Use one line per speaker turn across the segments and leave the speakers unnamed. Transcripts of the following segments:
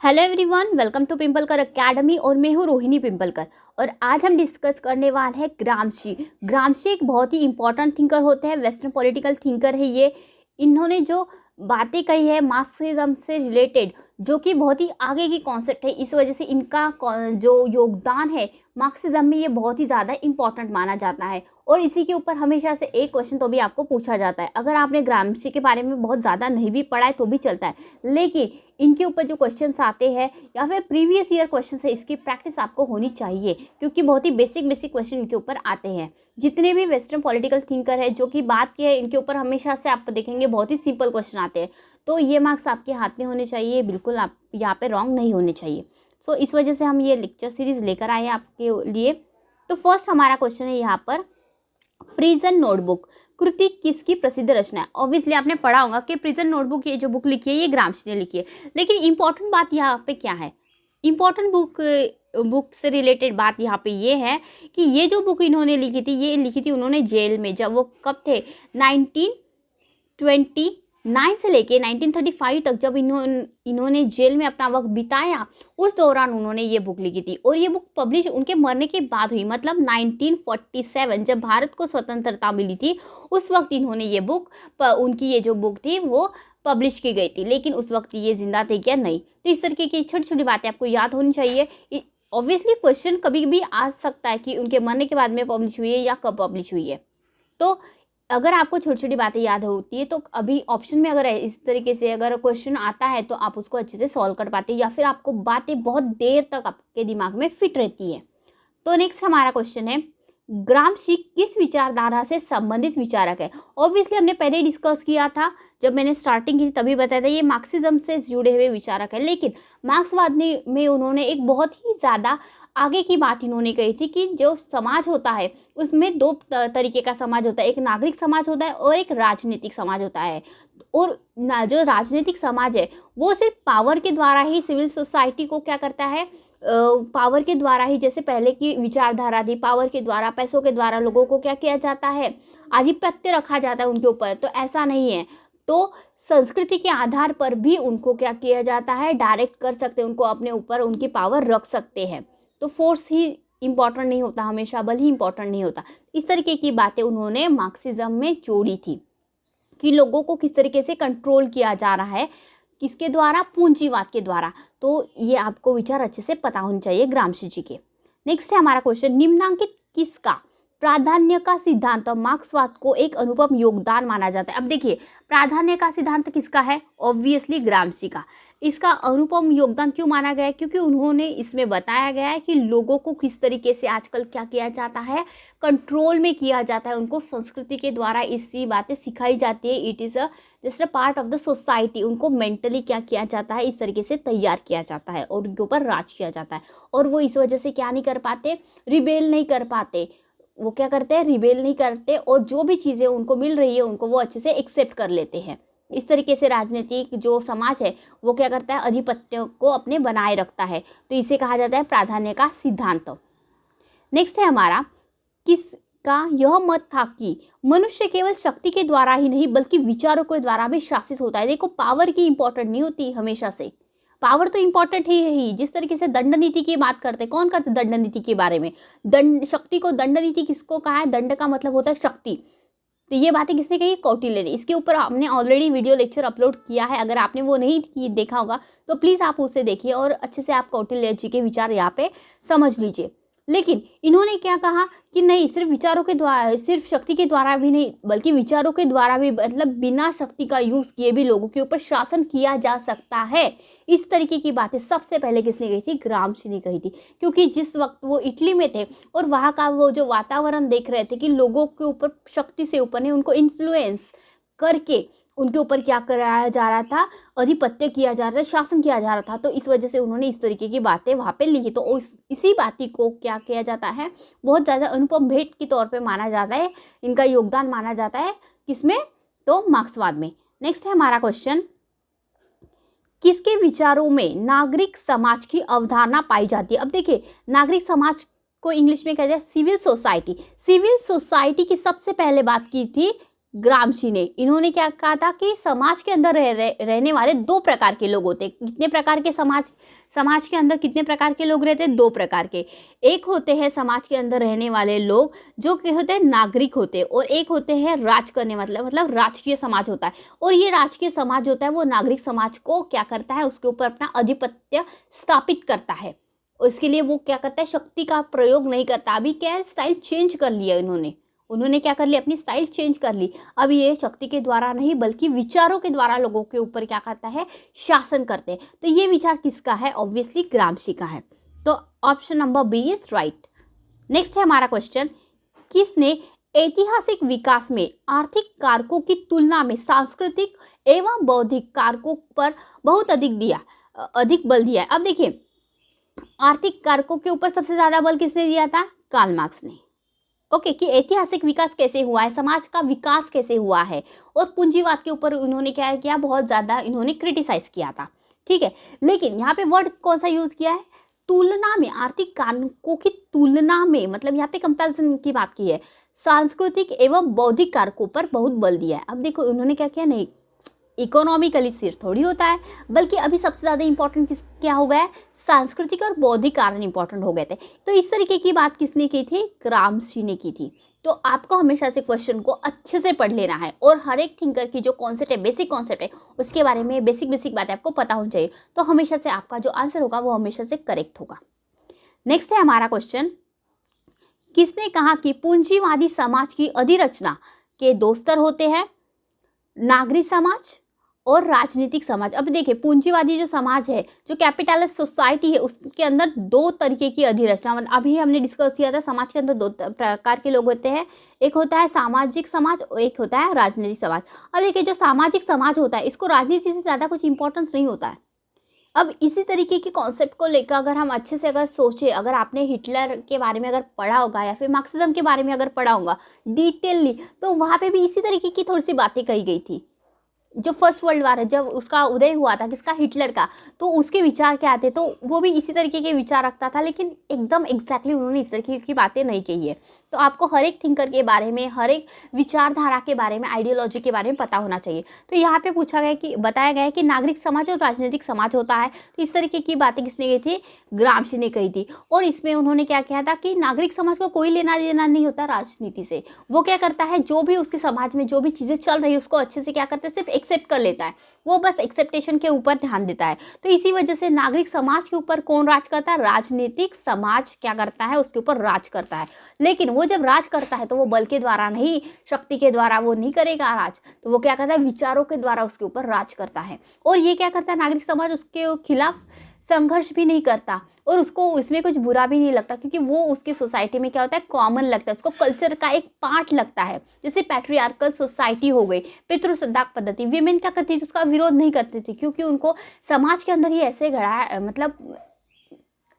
Hello everyone, welcome to Pimpalkar academy और मैं हूँ रोहिणी पिंपलकर। और आज हम डिस्कस करने वाले हैं ग्रामशी। ग्रामशी एक बहुत ही इंपॉर्टेंट थिंकर होते हैं, वेस्टर्न पॉलिटिकल थिंकर है ये। इन्होंने जो बातें कही है मार्क्सिज्म से रिलेटेड, जो कि बहुत ही आगे की कॉन्सेप्ट है, इस वजह से इनका जो योगदान है मार्क्सिज्म में ये बहुत ही ज़्यादा इंपॉर्टेंट माना जाता है। और इसी के ऊपर हमेशा से एक क्वेश्चन तो भी आपको पूछा जाता है। अगर आपने ग्रामशी के बारे में बहुत ज़्यादा नहीं भी पढ़ा है तो भी चलता है, लेकिन इनके ऊपर जो क्वेश्चंस आते हैं या फिर प्रीवियस ईयर क्वेश्चंस है, इसकी प्रैक्टिस आपको होनी चाहिए, क्योंकि बहुत ही बेसिक क्वेश्चन इनके ऊपर आते हैं। जितने भी वेस्टर्न पॉलिटिकल थिंकर है जो कि बात की है, इनके ऊपर हमेशा से आप देखेंगे बहुत ही सिंपल क्वेश्चन आते हैं। तो ये मार्क्स आपके हाथ में होने चाहिए, बिल्कुल आप यहाँ पे रॉन्ग नहीं होने चाहिए। सो इस वजह से हम ये लेक्चर सीरीज लेकर आए हैं आपके लिए। तो फर्स्ट हमारा क्वेश्चन है यहाँ पर, प्रिजन नोटबुक कृति किसकी प्रसिद्ध रचना है। ऑब्वियसली आपने पढ़ा होगा कि प्रिजन नोटबुक ये जो बुक लिखी है ये ग्रामशी ने लिखी है, लेकिन इंपॉर्टेंट बात यहाँ पे क्या है, इंपॉर्टेंट बुक से रिलेटेड बात यहाँ पे ये है कि ये जो बुक इन्होंने लिखी थी, ये लिखी थी उन्होंने जेल में। जब वो कब थे, 1929 से लेके 1935 तक जब इन्होंने जेल में अपना वक्त बिताया, उस दौरान उन्होंने ये बुक लिखी थी। और ये बुक पब्लिश उनके मरने के बाद हुई, मतलब 1947 जब भारत को स्वतंत्रता मिली थी, उस वक्त इन्होंने ये बुक, उनकी ये जो बुक थी वो पब्लिश की गई थी। लेकिन उस वक्त ये जिंदा थे क्या, नहीं। तो इस तरीके की छोटी छोटी बातें आपको याद होनी चाहिए। ऑब्वियसली क्वेश्चन कभी भी आ सकता है कि उनके मरने के बाद में पब्लिश हुई है या कब पब्लिश हुई है। तो अगर आपको छोटी छोटी बातें याद होती है तो अभी ऑप्शन में अगर इस तरीके से अगर क्वेश्चन आता है तो आप उसको अच्छे से सॉल्व कर पाते हैं, या फिर आपको बातें बहुत देर तक आपके दिमाग में फिट रहती है। तो नेक्स्ट हमारा क्वेश्चन है, ग्रामशी किस विचारधारा से संबंधित विचारक है। ऑब्वियसली हमने पहले ही डिस्कस किया था, जब मैंने स्टार्टिंग की तभी बताया था ये मार्क्सिज्म से जुड़े हुए विचारक है। लेकिन मार्क्सवाद में उन्होंने एक बहुत ही ज़्यादा आगे की बात इन्होंने कही थी कि जो समाज होता है उसमें दो तरीके का समाज होता है, एक नागरिक समाज होता है और एक राजनीतिक समाज होता है। और जो राजनीतिक समाज है वो सिर्फ पावर के द्वारा ही सिविल सोसाइटी को क्या करता है, पावर के द्वारा ही, जैसे पहले की विचारधारा थी, पावर के द्वारा, पैसों के द्वारा लोगों को क्या किया जाता है, आधिपत्य रखा जाता है उनके ऊपर। तो ऐसा नहीं है। तो संस्कृति के आधार पर भी उनको क्या किया जाता है, डायरेक्ट कर सकते हैं, उनको अपने ऊपर उनकी पावर रख सकते हैं। तो फोर्स ही इम्पॉर्टेंट नहीं होता हमेशा, बल ही इम्पॉर्टेंट नहीं होता। इस तरीके की बातें उन्होंने मार्क्सिज्म में जोड़ी थी कि लोगों को किस तरीके से कंट्रोल किया जा रहा है, किसके द्वारा, पूंजीवाद के द्वारा। तो ये आपको विचार अच्छे से पता होने चाहिए ग्रामशी जी के। नेक्स्ट है हमारा क्वेश्चन, निम्नांकित किसका प्राधान्य का सिद्धांत मार्क्सवाद को एक अनुपम योगदान माना जाता है। अब देखिए, प्राधान्य का सिद्धांत किसका है, ऑब्वियसली ग्रामशी का। इसका अनुपम योगदान क्यों माना गया है, क्योंकि उन्होंने इसमें बताया गया है कि लोगों को किस तरीके से आजकल क्या किया जाता है, कंट्रोल में किया जाता है। उनको संस्कृति के द्वारा इसी बातें सिखाई जाती है, it is just a part of the society. उनको मेंटली क्या किया जाता है, इस तरीके से तैयार किया जाता है और उनके ऊपर राज किया जाता है। और वो इस वजह से क्या नहीं कर पाते, रिबेल नहीं कर पाते। वो क्या करते हैं, रिबेल नहीं करते, और जो भी चीज़ें उनको मिल रही है उनको वो अच्छे से एक्सेप्ट कर लेते हैं। इस तरीके से राजनीतिक जो समाज है वो क्या करता है, आधिपत्य को अपने बनाए रखता है। तो इसे कहा जाता है प्राधान्य का सिद्धांत। नेक्स्ट है हमारा, किसका यह मत था कि मनुष्य केवल शक्ति के द्वारा ही नहीं बल्कि विचारों के द्वारा भी शासित होता है। देखो, पावर की इंपॉर्टेंट नहीं होती हमेशा से, पावर तो इंपॉर्टेंट ही है ही। जिस तरीके से दंड नीति की बात करते हैं, कौन करते दंड नीति के बारे में, दंड शक्ति को दंड नीति किसको कहा है, दंड का मतलब होता है शक्ति। तो ये बातें किसने कही, कौटिल्य ने। इसके ऊपर हमने ऑलरेडी वीडियो लेक्चर अपलोड किया है, अगर आपने वो नहीं देखा होगा तो प्लीज़ आप उसे देखिए और अच्छे से आप कौटिल्य जी के विचार यहाँ पे समझ लीजिए। लेकिन इन्होंने क्या कहा कि नहीं, सिर्फ विचारों के द्वारा, सिर्फ शक्ति के द्वारा भी नहीं बल्कि विचारों के द्वारा भी, मतलब बिना शक्ति का यूज़ किए भी लोगों के ऊपर शासन किया जा सकता है। इस तरीके की बातें सबसे पहले किसने कही थी, ग्रामशी ने कही थी। क्योंकि जिस वक्त वो इटली में थे और वहाँ का वो जो वातावरण देख रहे थे कि लोगों के ऊपर शक्ति से ऊपर नहीं, उनको इन्फ्लुएंस करके उनके ऊपर क्या कराया जा रहा था, आधिपत्य किया जा रहा था, शासन किया जा रहा था। तो इस वजह से उन्होंने इस तरीके की बातें वहाँ पे लिखी। तो इसी बात को क्या किया जाता है, बहुत ज़्यादा अनुपम भेंट के तौर पे माना जाता है, इनका योगदान माना जाता है किसमें, तो मार्क्सवाद में। नेक्स्ट है हमारा क्वेश्चन, किसके विचारों में नागरिक समाज की अवधारणा पाई जाती है। अब देखिए, नागरिक समाज को इंग्लिश में कहते हैं सिविल सोसाइटी। सिविल सोसाइटी की सबसे पहले बात की थी ग्रामशी ने। इन्होंने क्या कहा था कि समाज के अंदर रहने वाले दो प्रकार के लोग होते हैं। कितने प्रकार के समाज के अंदर कितने प्रकार के लोग रहते हैं? दो प्रकार के। एक होते हैं समाज के अंदर रहने वाले लोग जो कि होते हैं नागरिक होते हैं, और एक होते हैं राज करने मतलब राजकीय समाज होता है। और ये राजकीय समाज होता है वो नागरिक समाज को क्या करता है, उसके ऊपर अपना आधिपत्य स्थापित करता है। उसके लिए वो क्या करता है, शक्ति का प्रयोग नहीं करता। अभी क्या है, स्टाइल चेंज कर लिया उन्होंने क्या कर लिया, अपनी स्टाइल चेंज कर ली। अब ये शक्ति के द्वारा नहीं बल्कि विचारों के द्वारा लोगों के ऊपर क्या करता है, शासन करते हैं। तो ये विचार किसका है? ऑब्वियसली ग्रामशी का है। तो option number B is right. Next है हमारा क्वेश्चन, किसने ऐतिहासिक विकास में आर्थिक कारकों की तुलना में सांस्कृतिक एवं बौद्धिक कारकों पर बहुत अधिक बल दिया है? अब देखिए, आर्थिक कारकों के ऊपर सबसे ज्यादा बल किसने दिया था? कार्ल मार्क्स ने। ओके, कि ऐतिहासिक विकास कैसे हुआ है, समाज का विकास कैसे हुआ है, और पूंजीवाद के ऊपर उन्होंने क्या किया, बहुत ज़्यादा इन्होंने क्रिटिसाइज किया था। ठीक है, लेकिन यहाँ पे वर्ड कौन सा यूज़ किया है? तुलना में, आर्थिक कारकों की तुलना में, मतलब यहाँ पे कंपैरिजन की बात की है। सांस्कृतिक एवं बौद्धिक कारकों पर बहुत बल दिया है। अब देखो उन्होंने क्या किया, नहीं इकोनॉमिकली सिर्फ थोड़ी होता है, बल्कि अभी सबसे ज़्यादा इंपॉर्टेंट क्या हो गया है, सांस्कृतिक और बौद्धिक कारण इंपॉर्टेंट हो गए थे। तो इस तरीके की बात किसने की थी? ग्रामशी ने की थी। तो आपको हमेशा से क्वेश्चन को अच्छे से पढ़ लेना है, और हर एक थिंकर की जो कॉन्सेप्ट है, बेसिक कॉन्सेप्ट है, उसके बारे में बेसिक बातें आपको पता होनी चाहिए। तो हमेशा से आपका जो आंसर होगा वो हमेशा से करेक्ट होगा। नेक्स्ट है हमारा क्वेश्चन, किसने कहा कि पूंजीवादी समाज की अधिरचना के दो स्तर होते हैं, नागरिक समाज और राजनीतिक समाज? अब देखिए, पूंजीवादी जो समाज है, जो कैपिटलिस्ट सोसाइटी है, उसके अंदर दो तरीके की अधिरचना, मतलब अभी हमने डिस्कस किया था, समाज के अंदर दो प्रकार के लोग होते हैं, एक होता है सामाजिक समाज और एक होता है राजनीतिक समाज। अब देखिए, जो सामाजिक समाज होता है इसको राजनीति से ज़्यादा कुछ इंपॉर्टेंस नहीं होता है। अब इसी तरीके की कॉन्सेप्ट को लेकर अगर हम अच्छे से अगर सोचें, अगर आपने हिटलर के बारे में अगर पढ़ा होगा या फिर मार्क्सिज्म के बारे में अगर पढ़ा होगा डिटेलली, तो वहाँ पे भी इसी तरीके की थोड़ी सी बातें कही गई थी। जो फर्स्ट वर्ल्ड वार है, जब उसका उदय हुआ था किसका, हिटलर का, तो उसके विचार क्या थे, तो वो भी इसी तरीके के विचार रखता था, लेकिन एकदम एग्जैक्टली उन्होंने इस तरीके की बातें नहीं कही है। तो आपको हर एक थिंकर के बारे में, हर एक विचारधारा के बारे में, आइडियोलॉजी के बारे में पता होना चाहिए। तो यहाँ पे बताया गया है कि नागरिक समाज और राजनीतिक समाज होता है। तो इस तरीके की बातें किसने कही थी? ग्रामशी ने कही थी। और इसमें उन्होंने क्या किया था कि नागरिक समाज को कोई लेना देना नहीं होता राजनीति से। वो क्या करता है, जो भी उसके समाज में जो भी चीज़ें चल रही है उसको अच्छे से क्या करता है, सिर्फ एक्सेप्ट कर लेता है। वो बस एक्सेप्टेशन के ऊपर ध्यान देता है। तो इसी वजह से नागरिक समाज के ऊपर कौन राज करता है? राजनीतिक समाज क्या करता है, उसके ऊपर राज करता है। लेकिन वो जब राज करता है तो वो बल के द्वारा नहीं, शक्ति के द्वारा वो नहीं करेगा राज, तो वो क्या करता है, विचारों के द्वारा उसके ऊपर राज करता है। और ये क्या करता है, नागरिक समाज उसके खिलाफ संघर्ष भी नहीं करता, और उसको इसमें कुछ बुरा भी नहीं लगता, क्योंकि वो उसकी सोसाइटी में क्या होता है, कॉमन लगता है, उसको कल्चर का एक पार्ट लगता है। जैसे पैट्रियार्कल सोसाइटी हो गई, पितृसत्ताक पद्धति, विमेन क्या करती थी, उसका विरोध नहीं करती थी, क्योंकि उनको समाज के अंदर ही ऐसे गढ़ा है, मतलब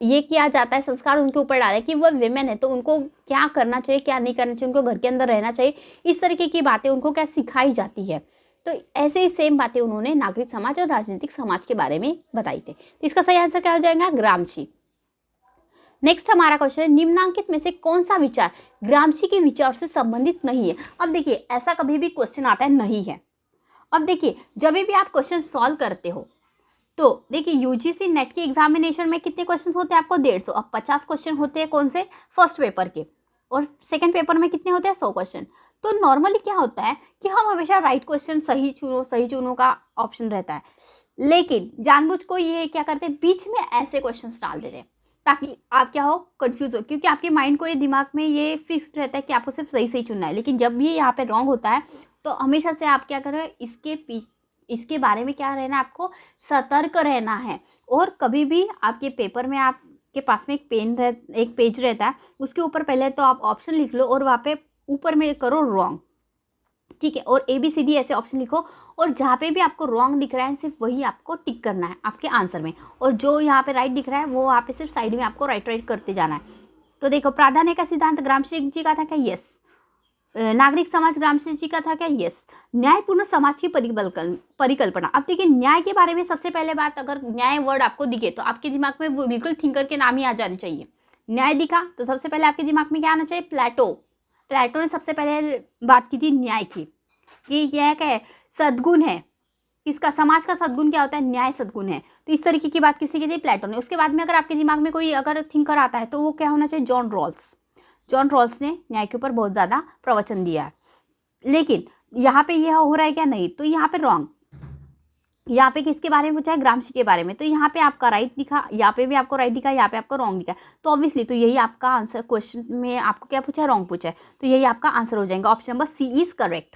ये किया जाता है, संस्कार उनके ऊपर डाले कि वह विमेन है तो उनको क्या करना चाहिए, क्या नहीं करना चाहिए, उनको घर के अंदर रहना चाहिए, इस तरीके की बातें उनको क्या सिखाई जाती है। तो ऐसे ही सेम बातें उन्होंने नागरिक समाज और राजनीतिक समाज के बारे में बताई थी। तो इसका सही आंसर क्या हो जाएगा? ग्रामशी। नेक्स्ट हमारा क्वेश्चन है, निम्नांकित में से कौन सा विचार ग्रामशी के विचार से संबंधित नहीं है? अब देखिए, ऐसा कभी भी क्वेश्चन आता है नहीं है। अब देखिए, जब भी आप क्वेश्चन सॉल्व करते हो तो देखिए, यूजीसी नेट के एग्जामिनेशन में कितने क्वेश्चन होते हैं आपको? 150। अब 50 क्वेश्चन होते हैं कौन से? फर्स्ट पेपर के। और सेकंड पेपर में कितने होते हैं? 100 क्वेश्चन। तो नॉर्मली क्या होता है कि हम हमेशा राइट क्वेश्चन सही चुनो का ऑप्शन रहता है, लेकिन जानबूझ को ये क्या करते हैं, बीच में ऐसे क्वेश्चन डाल देते हैं ताकि आप क्या हो, कंफ्यूज हो, क्योंकि आपके माइंड को ये दिमाग में ये फिक्स्ड रहता है कि आपको सिर्फ सही चुनना है। लेकिन जब भी यहाँ पे रॉन्ग होता है तो हमेशा से आप क्या करें, इसके बारे में क्या रहना है, आपको सतर्क रहना है। और कभी भी आपके पेपर में आपके पास में एक पेज रहता है, उसके ऊपर पहले तो आप ऑप्शन लिख लो और वहाँ पे ऊपर में करो रॉन्ग, ठीक है, और ABCD ऐसे ऑप्शन लिखो, और जहाँ पे भी आपको रॉन्ग दिख रहा है सिर्फ वही आपको टिक करना है आपके आंसर में, और जो यहाँ पे राइट दिख रहा है वो वहाँ पे सिर्फ साइड में आपको राइट करते जाना है। तो देखो, प्राधान्य का सिद्धांत ग्रामशी जी का था क्या? यस। नागरिक समाज ग्रामशी जी का था क्या? यस। न्यायपूर्ण समाज की परिकल्पना। अब देखिए, न्याय के बारे में सबसे पहले बात, अगर न्याय वर्ड आपको दिखे तो आपके दिमाग में वो बिल्कुल थिंकर के नाम ही आ जाने चाहिए। न्याय दिखा तो सबसे पहले आपके दिमाग में क्या आना चाहिए? प्लेटो ने सबसे पहले बात की थी न्याय की। कि यह क्या है, सद्गुण है। किसका, समाज का सद्गुण क्या होता है, न्याय सद्गुण है। तो इस तरीके की बात किसी की थी, प्लेटो ने। उसके बाद में अगर आपके दिमाग में कोई अगर थिंकर आता है तो वो क्या होना चाहिए, जॉन रॉल्स। जॉन रॉल्स ने न्याय के ऊपर बहुत ज़्यादा प्रवचन दिया है। लेकिन यहाँ पे यह हो रहा है क्या, नहीं, तो यहाँ पे रॉन्ग। यहाँ पे किसके बारे में पूछा है, ग्रामशी के बारे में। तो यहाँ पे आपका राइट दिखा, यहाँ पे भी आपको राइट दिखा, यहाँ पे आपको रॉन्ग दिखा। तो ऑब्वियसली तो यही आपका आंसर, क्वेश्चन में आपको क्या पूछा है, रॉन्ग पूछा है। तो यही आपका आंसर हो जाएगा, option number C is correct.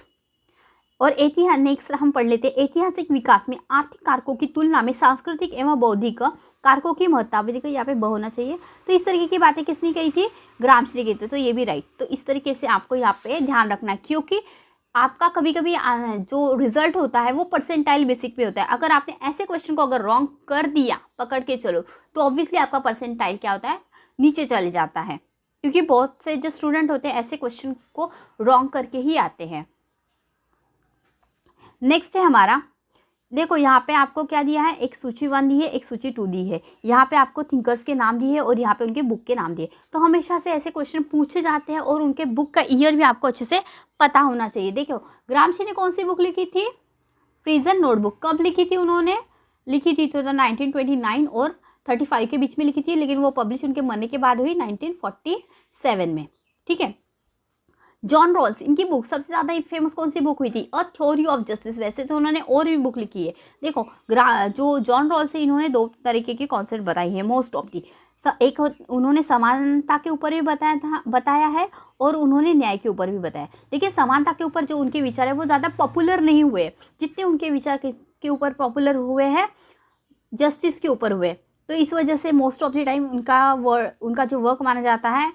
और नेक्स्ट हम पढ़ लेते हैं, ऐतिहासिक विकास में आर्थिक कारकों की तुलना में सांस्कृतिक एवं बौद्धिक कारकों की महत्ता। देखो यहाँ पे ब होना चाहिए। तो इस तरीके की बातें किसने कही थी, ग्रामशी ने कही थी। तो ये भी राइट। तो इस तरीके से आपको यहाँ पे ध्यान रखना है, क्योंकि आपका कभी कभी जो रिजल्ट होता है वो परसेंटाइल बेसिक पे होता है। अगर आपने ऐसे क्वेश्चन को अगर रॉन्ग कर दिया, पकड़ के चलो, तो ऑब्वियसली आपका परसेंटाइल क्या होता है, नीचे चले जाता है। क्योंकि बहुत से जो स्टूडेंट होते हैं ऐसे क्वेश्चन को रॉन्ग करके ही आते हैं। नेक्स्ट है हमारा, देखो यहाँ पे आपको क्या दिया है, एक सूची 1 दी है, एक सूची 2 दी है। यहाँ पे आपको थिंकर्स के नाम दिए और यहाँ पे उनके बुक के नाम दिए। तो हमेशा से ऐसे क्वेश्चन पूछे जाते हैं और उनके बुक का ईयर भी आपको अच्छे से पता होना चाहिए। देखो ग्रामशी ने कौन सी बुक लिखी थी, प्रिजन नोटबुक। कब लिखी थी उन्होंने, लिखी थी तो 1929 और 35 के बीच में लिखी थी, लेकिन वो पब्लिश उनके मरने के बाद हुई 1947 में। ठीक है। जॉन रॉल्स, इनकी बुक सबसे ज़्यादा फेमस कौन सी बुक हुई थी, अ थ्योरी ऑफ जस्टिस। वैसे तो उन्होंने और भी बुक लिखी है। देखो जो जॉन रॉल्स है, इन्होंने 2 तरीके की कॉन्सेप्ट बताई है मोस्ट ऑफ दी। एक उन्होंने समानता के ऊपर भी बताया है और उन्होंने न्याय के ऊपर भी बताया। देखिए समानता के ऊपर जो उनके विचार है वो ज़्यादा पॉपुलर नहीं हुए, जितने उनके विचार के ऊपर पॉपुलर हुए हैं जस्टिस के ऊपर हुए। तो इस वजह से मोस्ट ऑफ द टाइम उनका जो वर्क माना जाता है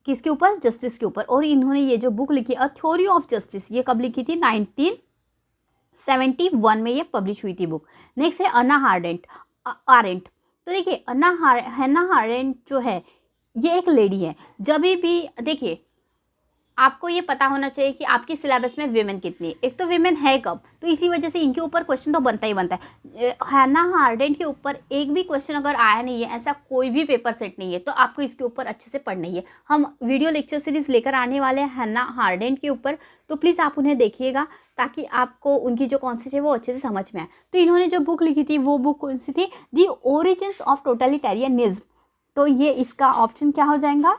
किसके ऊपर, जस्टिस के ऊपर। और इन्होंने ये जो बुक लिखी अ थ्योरी ऑफ जस्टिस, ये कब लिखी थी, 1971 में ये पब्लिश हुई थी बुक। नेक्स्ट है अन्ना आरेंट। तो देखिए हन्ना आरेंट जो है ये एक लेडी है। जब भी देखिए आपको ये पता होना चाहिए कि आपके सिलेबस में विमेन कितनी है। एक तो विमेन है कब, तो इसी वजह से इनके ऊपर क्वेश्चन तो बनता ही बनता है। हन्ना आरेंट के ऊपर एक भी क्वेश्चन अगर आया नहीं है, ऐसा कोई भी पेपर सेट नहीं है, तो आपको इसके ऊपर अच्छे से पढ़ना ही है। हम वीडियो लेक्चर सीरीज लेकर आने वाले हैं हन्ना आरेंट के ऊपर, तो प्लीज़ आप उन्हें देखिएगा ताकि आपको उनकी जो कॉन्सेप्ट है वो अच्छे से समझ में आए। तो इन्होंने जो बुक लिखी थी वो बुक कौन सी थी, दी ओरिजिन्स ऑफ टोटलिटेरियनिज्म। तो ये इसका ऑप्शन क्या हो जाएगा,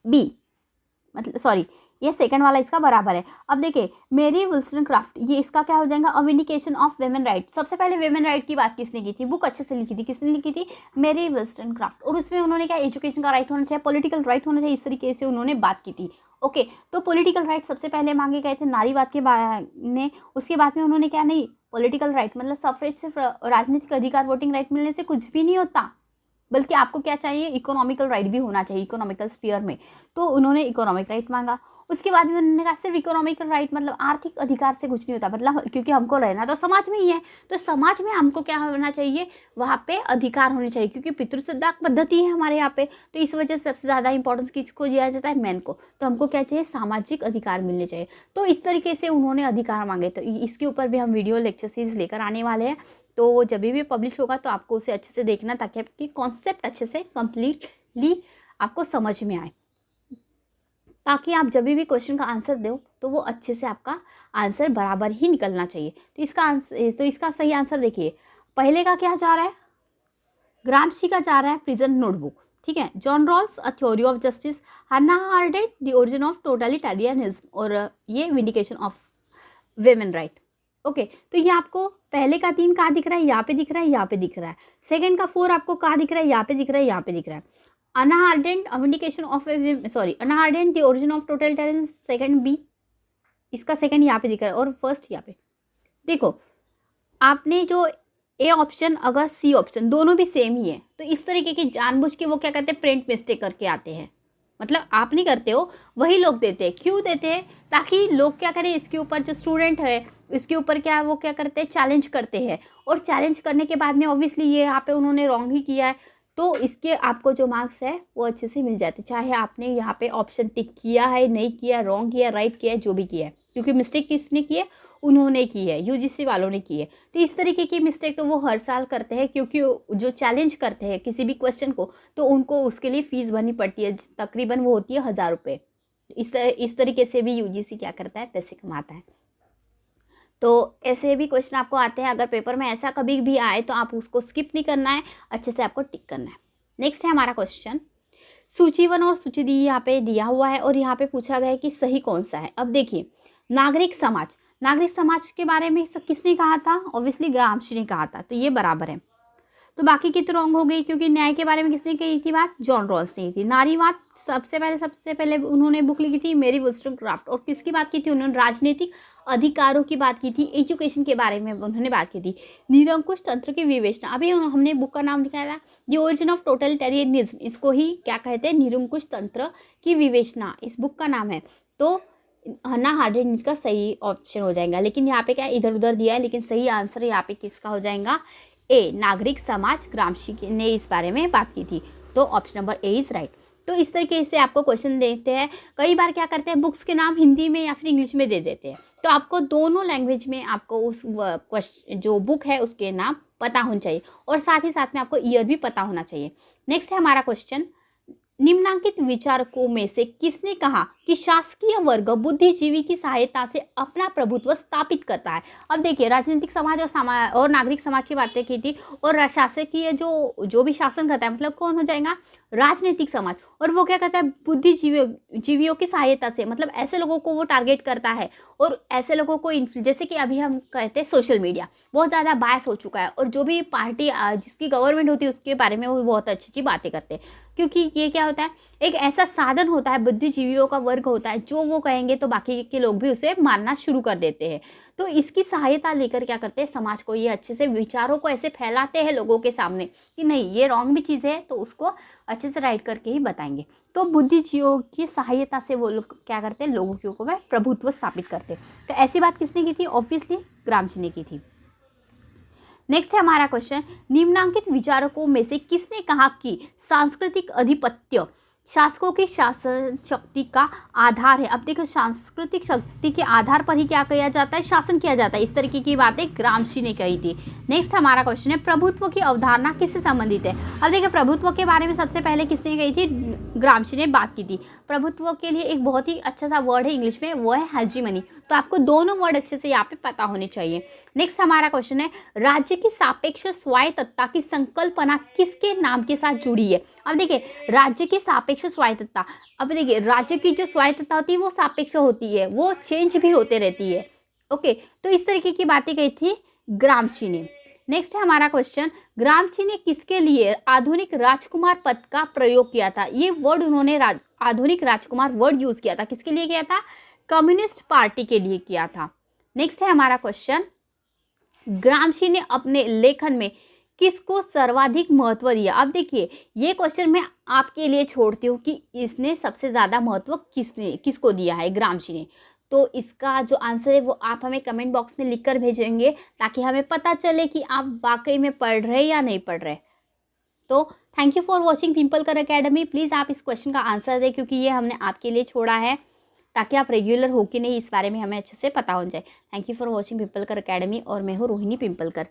बी, मतलब सॉरी ये सेकंड वाला इसका बराबर है। अब देखिए मेरी विल्सनक्राफ्ट, ये इसका क्या हो जाएगा, अ विंडिकेशन ऑफ वेमेन राइट। सबसे पहले वेमेन राइट की बात किसने की थी, बुक अच्छे से लिखी थी, किसने लिखी थी, मेरी विल्सनक्राफ्ट। और उसमें उन्होंने क्या, एजुकेशन का राइट होना चाहिए, पॉलिटिकल राइट होना चाहिए, इस तरीके से उन्होंने बात की थी। ओके, तो पॉलिटिकल राइट सबसे पहले मांगे गए थे नारीवाद के ने। उसके बाद में उन्होंने क्या, नहीं पॉलिटिकल राइट मतलब सफरेज, सिर्फ राजनीतिक अधिकार, वोटिंग राइट मिलने से कुछ भी नहीं होता, बल्कि आपको क्या चाहिए, इकोनॉमिकल राइट भी होना चाहिए इकोनॉमिकल स्फीयर में। तो उन्होंने इकोनॉमिक राइट मांगा। उसके बाद में उन्होंने कहा सिर्फ इकोनॉमिकल राइट मतलब आर्थिक अधिकार से कुछ नहीं होता, मतलब क्योंकि हमको रहना तो समाज में ही है, तो समाज में हमको क्या होना चाहिए, वहाँ पे अधिकार होने चाहिए, क्योंकि पितृसत्ताक पद्धति है हमारे यहाँ पे। तो इस वजह से सबसे ज़्यादा इंपॉर्टेंस किसको दिया जाता है, मैन को। तो हमको क्या चाहिए, सामाजिक अधिकार मिलने चाहिए। तो इस तरीके से उन्होंने अधिकार मांगे। तो इसके ऊपर भी हम वीडियो लेक्चर सीरीज लेकर आने वाले हैं। तो वो जब भी पब्लिश होगा तो आपको उसे अच्छे से देखना, ताकि आपकी कॉन्सेप्ट अच्छे से कंप्लीटली आपको समझ में आए, ताकि आप जब भी क्वेश्चन का आंसर दो तो वो अच्छे से आपका आंसर बराबर ही निकलना चाहिए। तो इसका सही आंसर देखिए, पहले का क्या जा रहा है, ग्रामशी का जा रहा है प्रिजन नोटबुक। ठीक है, John Rawls a theory of justice, Hannah Arendt the origin of totalitarianism, और ये vindication of women right. Okay, तो ये आपको पहले का 3 कहाँ दिख रहा है, यहाँ पे दिख रहा है, यहाँ पे दिख रहा है। सेकंड का 4 आपको कहाँ दिख रहा है, यहाँ पे दिख रहा है, यहाँ पे दिख रहा है। Hannah Arendt vindication of Hannah Arendt the origin of totalitarianism, second B, इसका सेकंड यहाँ पे दिख रहा है और फर्स्ट यहाँ पे। देखो आपने जो ए ऑप्शन अगर सी ऑप्शन दोनों भी सेम ही है, तो इस तरीके की जानबूझ के वो क्या कहते हैं, प्रिंट मिस्टेक करके आते हैं। मतलब आप नहीं करते हो, वही लोग देते हैं। क्यों देते हैं, ताकि लोग क्या करें, इसके ऊपर जो स्टूडेंट है इसके ऊपर क्या वो क्या करते हैं, चैलेंज करते हैं। और चैलेंज करने के बाद में ऑब्वियसली ये यहाँ पे उन्होंने रॉन्ग ही किया है, तो इसके आपको जो मार्क्स है वो अच्छे से मिल जाते, चाहे आपने यहाँ पे ऑप्शन टिक किया है, नहीं किया, रॉन्ग किया, राइट किया, जो भी किया है। क्योंकि मिस्टेक किसने की है, उन्होंने की है, यूजीसी वालों ने की है। तो इस तरीके की मिस्टेक तो वो हर साल करते हैं, क्योंकि जो चैलेंज करते हैं किसी भी क्वेश्चन को, तो उनको उसके लिए फ़ीस भरनी पड़ती है, तकरीबन वो होती है 1000 रुपये। इस तरीके से भी यूजीसी क्या करता है, पैसे कमाता है। तो ऐसे भी क्वेश्चन आपको आते हैं, अगर पेपर में ऐसा कभी भी आए तो आप उसको स्किप नहीं करना है, अच्छे से आपको टिक करना है। नेक्स्ट है हमारा क्वेश्चन, सूची 1 और सूची डी यहाँ पे दिया हुआ है और यहाँ पे पूछा गया है कि सही कौन सा है। अब देखिए, नागरिक समाज के बारे में किसने कहा था? ऑब्वियसली ग्रामशी ने कहा था, तो ये बराबर है। तो बाकी की तो रॉन्ग हो गई, क्योंकि न्याय के बारे में किसने कही थी बात? जॉन रॉल्स ने की थी। नारीवाद सबसे पहले उन्होंने बुक लिखी थी मेरी वुllstonecraft। और किसकी बात की थी उन्होंने? राजनीतिक अधिकारों की बात की थी, एजुकेशन के बारे में उन्होंने बात की थी। निरंकुश तंत्र की विवेचना, अभी हमने बुक का नाम लिखा था द ओरिजिन ऑफ टोटलिटेरियनिज्म, इसको ही क्या कहते हैं? निरंकुश तंत्र की विवेचना, इस बुक का नाम है। तो हन्ना हार्डेन का सही ऑप्शन हो जाएगा, लेकिन यहाँ पे क्या इधर उधर दिया है, लेकिन सही आंसर यहाँ पे किसका हो जाएगा? ए, नागरिक समाज, ग्रामशी ने इस बारे में बात की थी। तो option number A is right. तो इस तरीके से आपको क्वेश्चन देते हैं। कई बार क्या करते हैं, बुक्स के नाम हिंदी में या फिर इंग्लिश में दे देते हैं, तो आपको दोनों लैंग्वेज में आपको उस क्वेश्चन जो बुक है उसके नाम पता होना चाहिए, और साथ ही साथ में आपको ईयर भी पता होना चाहिए। नेक्स्ट है हमारा क्वेश्चन, निम्नांकित विचारकों में से किसने कहा कि शासकीय वर्ग बुद्धिजीवी की सहायता से अपना प्रभुत्व स्थापित करता है? अब देखिए, राजनीतिक समाज और नागरिक समाज की बातें की थी, और शासकीय जो भी शासन करता है, मतलब कौन हो जाएगा? राजनीतिक समाज। और वो क्या करता है? बुद्धिजीवियों की सहायता से, मतलब ऐसे लोगों को वो टारगेट करता है, और ऐसे लोगों को जैसे कि अभी हम कहते हैं सोशल मीडिया बहुत ज़्यादा बायस हो चुका है, और जो भी पार्टी जिसकी गवर्नमेंट होती है उसके बारे में वो बहुत अच्छी अच्छी बातें करते हैं, क्योंकि ये क्या होता है? एक ऐसा साधन होता है, बुद्धिजीवियों का वर्ग होता है, जो वो कहेंगे तो बाकी के लोग भी उसे मानना शुरू कर देते हैं। तो इसकी सहायता लेकर क्या करते हैं? समाज को ये अच्छे से विचारों को ऐसे फैलाते हैं लोगों के सामने कि नहीं, ये रॉन्ग भी चीज़ है, तो उसको अच्छे से राइट करके ही बताएंगे। तो बुद्धिजीवियों की सहायता से वो लोग क्या करते हैं? लोगों के ऊपर प्रभुत्व स्थापित करते हैं। तो ऐसी बात किसने की थी? ऑब्वियसली ग्रामशी ने की थी। नेक्स्ट है हमारा क्वेश्चन, निम्नांकित विचारकों में से किसने कहा कि सांस्कृतिक अधिपत्य शासकों की शासन शक्ति का आधार है? अब देखो, सांस्कृतिक शक्ति के आधार पर ही क्या किया जाता है? शासन किया जाता है। इस तरीके की बातें ग्रामशी ने कही थी। नेक्स्ट हमारा क्वेश्चन है, प्रभुत्व की अवधारणा किससे संबंधित है? अब देखिए, प्रभुत्व के बारे में सबसे पहले किसने कही थी? ग्रामशी ने बात की थी। प्रभुत्व के लिए एक बहुत ही अच्छा सा वर्ड है इंग्लिश में, वो है हेजीमनी। तो आपको दोनों वर्ड अच्छे से यहाँ पे पता होने चाहिए। नेक्स्ट हमारा क्वेश्चन है, राज्य की सापेक्ष स्वायत्तता की संकल्पना किसके नाम के साथ जुड़ी है? अब देखिए, राज्य की सापेक्ष स्वायत्तता, अब देखिए, राज्य की जो स्वायत्तता होती है वो सापेक्ष होती है, वो चेंज भी होते रहती है। ओके, तो इस तरीके की बातें कही थी ग्रामशी ने। नेक्स्ट है हमारा क्वेश्चन, ग्रामशी ने किसके लिए आधुनिक राजकुमार पद का प्रयोग किया था? ये वर्ड उन्होंने आधुनिक राजकुमार वर्ड यूज किया था, किसके लिए किया था? कम्युनिस्ट पार्टी के लिए किया था। नेक्स्ट है हमारा क्वेश्चन, ग्रामशी ने अपने लेखन में किसको सर्वाधिक महत्व दिया? अब देखिए, ये क्वेश्चन मैं आपके लिए छोड़ती हूँ कि इसने सबसे ज़्यादा महत्व किसको दिया है ग्रामशी ने। तो इसका जो आंसर है वो आप हमें कमेंट बॉक्स में लिखकर भेजेंगे, ताकि हमें पता चले कि आप वाकई में पढ़ रहे या नहीं पढ़ रहे। तो thank you for watching Pimpalkar academy. Please आप इस क्वेश्चन का आंसर दें, क्योंकि ये हमने आपके लिए छोड़ा है, ताकि आप रेगुलर हो कि नहीं इस बारे में हमें अच्छे से पता हो जाए। Thank you for watching Pimpalkar academy, और मैं हूँ रोहिणी पिंपलकर।